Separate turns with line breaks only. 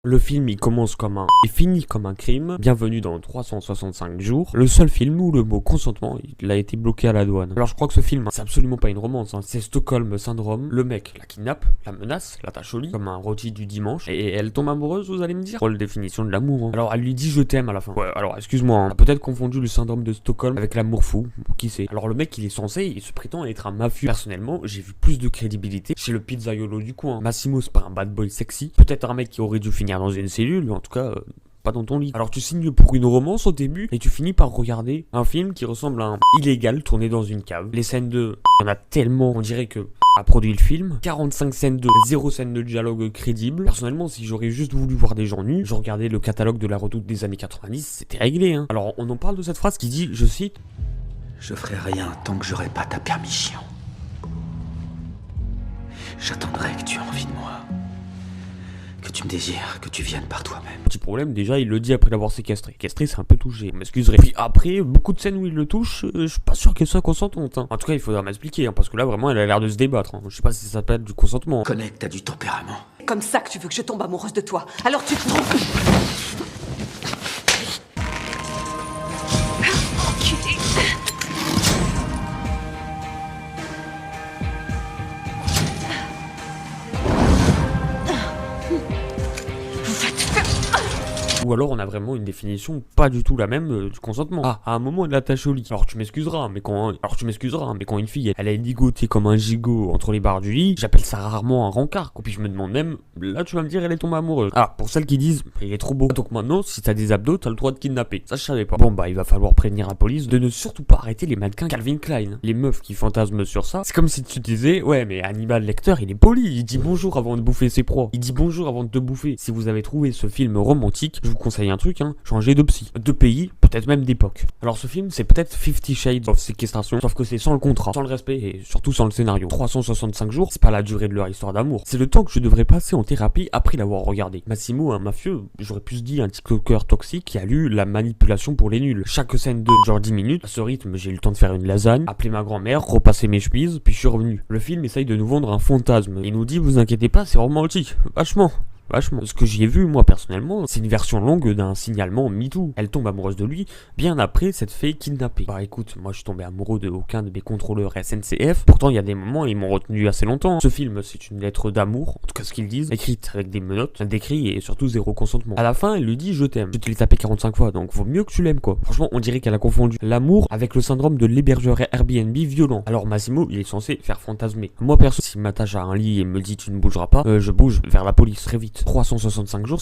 Le film il commence comme un et finit comme un crime. Bienvenue dans 365 jours. Le seul film où le mot consentement il a été bloqué à la douane. Alors je crois que ce film c'est absolument pas une romance, hein. C'est Stockholm Syndrome. Le mec la kidnappe, la menace, l'attache au lit comme un rôti du dimanche et elle tombe amoureuse, vous allez me dire. Quelle définition de l'amour, hein. Alors elle lui dit je t'aime à la fin. Ouais, alors excuse-moi, hein. On a peut-être confondu le syndrome de Stockholm avec l'amour fou. Qui sait. Alors le mec il est censé, il se prétend être un mafieux. Personnellement j'ai vu plus de crédibilité chez le pizzaiolo du coin. Massimo c'est pas un bad boy sexy. Peut-être un mec qui aurait dû finir dans une cellule, mais en tout cas pas dans ton lit. Alors tu signes pour une romance au début et tu finis par regarder un film qui ressemble à un illégal tourné dans une cave. Les scènes de... il y en a tellement, on dirait que a produit le film. 45 scènes de... 0 scènes de dialogue crédible. Personnellement, si j'aurais juste voulu voir des gens nus, je regardais le catalogue de La Redoute des années 90, c'était réglé, hein. Alors on en parle de cette phrase qui dit, je cite:
Je ferai rien tant que j'aurai pas ta permission. J'attendrai que tu aies envie de moi. Que tu me désires, que tu viennes par toi-même.
Petit problème, déjà il le dit après l'avoir séquestré. Séquestré c'est un peu touché, vous m'excuserez. Puis après, beaucoup de scènes où il le touche, je suis pas sûr qu'elle soit consentante, hein. En tout cas il faudra m'expliquer, hein, parce que là vraiment elle a l'air de se débattre, hein. Je sais pas si ça s'appelle du consentement.
Connecte à du tempérament.
Comme ça que tu veux que je tombe amoureuse de toi. Alors tu te trompes. Enculé.
Ou alors on a vraiment une définition pas du tout la même du consentement. Ah, à un moment elle l'attache au lit. Alors tu m'excuseras, mais quand une fille elle est ligoté comme un gigot entre les barres du lit, j'appelle ça rarement un rencard. Puis je me demande même, là tu vas me dire elle est tombée amoureuse. Ah, pour celles qui disent il est trop beau. Donc maintenant si t'as des abdos t'as le droit de kidnapper. Ça je savais pas. Bon bah il va falloir prévenir la police de ne surtout pas arrêter les mannequins Calvin Klein. Les meufs qui fantasment sur ça, c'est comme si tu disais ouais mais Hannibal Lecter il est poli, il dit bonjour avant de bouffer ses proies. Il dit bonjour avant de te bouffer. Si vous avez trouvé ce film romantique, je vous conseille un truc, hein, changer de psy, de pays, peut-être même d'époque. Alors ce film c'est peut-être 50 Shades of Séquestration, sauf que c'est sans le contrat, sans le respect et surtout sans le scénario. 365 jours, c'est pas la durée de leur histoire d'amour, c'est le temps que je devrais passer en thérapie après l'avoir regardé. Massimo, un mafieux, j'aurais pu se dire un TikToker toxique qui a lu La manipulation pour les nuls. Chaque scène de genre 10 minutes, à ce rythme j'ai eu le temps de faire une lasagne, appeler ma grand-mère, repasser mes chemises, puis je suis revenu. Le film essaye de nous vendre un fantasme, il nous dit vous inquiétez pas c'est romantique, vachement. Ce que j'y ai vu, moi, personnellement, c'est une version longue d'un signalement MeToo. Elle tombe amoureuse de lui, bien après s'être fait kidnapper. Bah écoute, moi je suis tombé amoureux de aucun de mes contrôleurs SNCF. Pourtant, il y a des moments, ils m'ont retenu assez longtemps. Ce film, c'est une lettre d'amour, en tout cas ce qu'ils disent, écrite avec des menottes, des cris et surtout zéro consentement. À la fin, elle lui dit je t'aime. Je te l'ai tapé 45 fois, donc vaut mieux que tu l'aimes, quoi. Franchement, on dirait qu'elle a confondu l'amour avec le syndrome de l'hébergeur Airbnb violent. Alors Massimo, il est censé faire fantasmer. Moi, perso, s'il m'attache à un lit et me dit tu ne bougeras pas, je bouge vers la police très vite. 365 jours,